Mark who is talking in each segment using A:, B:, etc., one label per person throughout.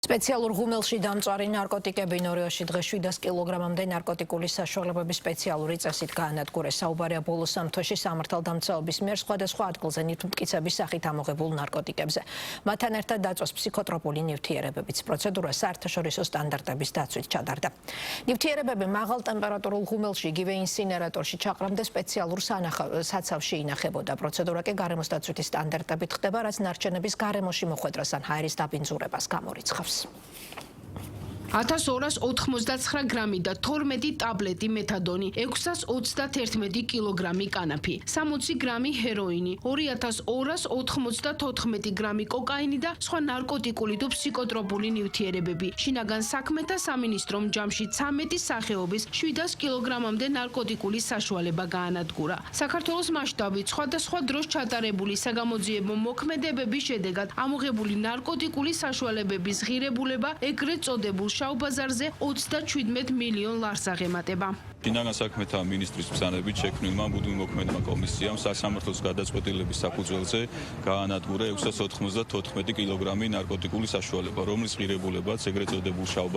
A: სპეციალურ ღუმელში დამწვარი ნარკოტიკები ნორიოში დღეს 700 კილოგრამამდე ნარკოტიკული საშუალებების სპეციალური წესით გაანადგურეს. საუბარია ბოლო 3 თვეში სამართალდამცავების მიერ სხვადასხვა ადგილზე ნივთმტკიცების სახით ამოღებულ ნარკოტიკებზე. მათთან ერთად დაწვეს ფსიქოტროპული ნივთიერებებიც. პროცედურა საერთაშორისო სტანდარტების დაცვით ჩატარდა. ნივთიერებები მაღალ ტემპერატურულ ღუმელში, იგივე ინსინერატორში ჩაყრამდე სპეციალურ საცავში ინახებოდა. პროცედურა კი გარემოს დაცვითი სტანდარტებით ხდება, რაც ნარჩენების გარემოში მოხვედრას ან ჰაერის დაბინძურებას გამორიცხავს.
B: 1299 გრამი და 12 ტაბლეტი მეთადონი, 631 კილოგრამი კანაფი, 60 გრამი ჰეროინი, 2294 გრამი კოკაინი და სხვა ნარკოტიკული თუ ფსიქოტროპული ნივთიერებები. შინაგან საქმეთა სამინისტრომ ჯამში 13 სახეობის 700 კილოგრამამდე ნარკოტიკული საშუალება გაანადგურა. საქართველოს მასშტაბით სხვადასხვა დროს ჩატარებული საგამოძიებო მოქმედებების შედეგად ამოღებული ნარკოტიკული საშუალებების ღირებულება ეგრეთ წოდებულ შავ ბაზარზე 37 მილიონ ლარს აღემატება.
C: შინაგან საქმეთა მინისტრის ბრძანებით შექმნილმა მუდმივ მოქმედმა კომისიამ სასამართლოს გადაწყვეტილების საფუძველზე გაანადგურა 694 კილოგრამი ნარკოტიკული საშუალება, რომლის ღირებულებაც ეგრეთ წოდებულ შავ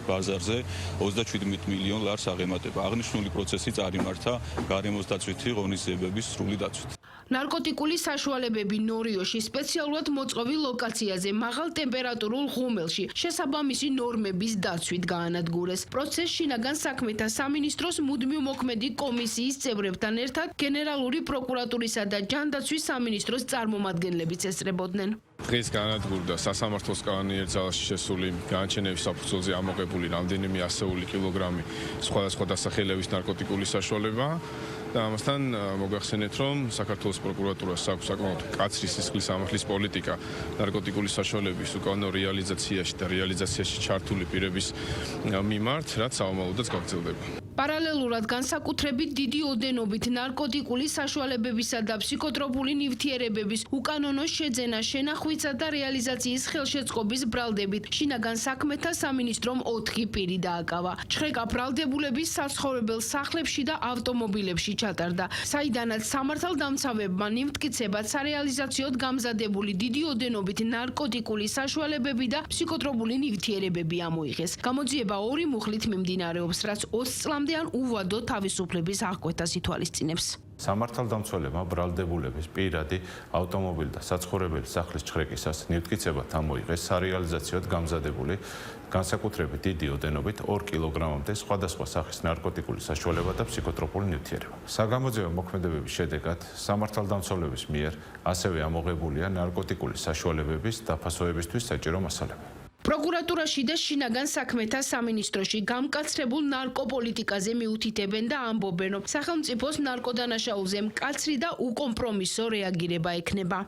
C: ბაზარზე 37 მილიონ ლარს აღემატება. აღნიშნული პროცესი წარიმართა გარემოს დაცვითი ღონისძიებების სრული დაცვით.
B: ნარკოტიკული საშუალებები ნორიოში სპეციალურად მოწყობილ ლოკაციაზე მაღალ ტემპერატურულ ღუმელში შესაბამისი ნორმების დაცვით გაანადგურეს. პროცესს შინაგან საქმეთა სამინისტროს მუდმივ მოქმედი კომისიის წევრებთან ერთად გენერალური პროკურატურისა და ჯანდაცვის სამინისტროს წარმომადგენლებიც ესწრებოდნენ.
D: დღეს გაანადგურდა სასამართლოს კანონიერ ძალაში შესული განაჩენების საფუძველზე ამოღებული რამდენიმე ასეული კილოგრამი სხვადასხვა დასახელების ნარკოტიკული საშუალება. და ამასთან მოგახსენეთ, რომ საქართველოს პროკურატურას აქვს საკმაოდ მკაცრი სისხლის ამაღლის პოლიტიკა ნარკოტიკული საშუალებების უკანონო რეალიზაციაში და რეალიზაციაში ჩართული პირების მიმართ, რაც საომალოდაც გაგრძელდება.
B: პარალელურად განსაკუთრებით დიდი ოდენობით ნარკოტიკული საშუალებებისა და ფსიქოტროპული ნივთიერებების უკანონო შეძენა, შენახვისა და რეალიზაციის ხელშეწყობის ბრალდებით შინაგან საქმეთა სამინისტრომ 4 პირი დააკავა. ჩხრეკა ბრალდებულების საცხოვრებელ სახლებში და ავტომობილებში ჩატარდა, საიდანაც სამართალდამცავებმა ნივთმტკიცებად სარეალიზაციოდ გამზადებული დიდი ოდენობით ნარკოტიკული საშუალებები და ფსიქოტროპული ნივთიერებები ამოიღეს. გამოძიება 2 მუხლით მიმდინარეობს, რაც 20 წლამდე ან უვადო თავისუფლების აღკვეთას ითვალისწინებს.
E: სამართალდამცველებმა ბრალდებულების პირადი ავტომობილი და საცხოვრებელი სახლის ჩხრეკისას ნივთმტკიცებად ამოიღეს სარეალიზაციოდ გამზადებული განსაკუთრებით დიდი ოდენობით 2 კილოგრამამდე სხვადასხვა სახის ნარკოტიკული საშუალება და ფსიქოტროპული ნივთიერება. საგამოძიებო მოქმედებების შედეგად სამართალდამცველების მიერ ასევე ამოღებულია ნარკოტიკული საშუალებების დაფასოებისთვის საჭირო მასალები.
B: პროკურატურაში და შინაგან საქმეთა სამინისტროში გამკაცრებულ ნარკოპოლიტიკაზე მიუთითებენ და ამბობენ, რომ სახელმწიფოს ნარკოდანაშაულზე მკაცრი და უკომპრომისო რეაგირება ექნება.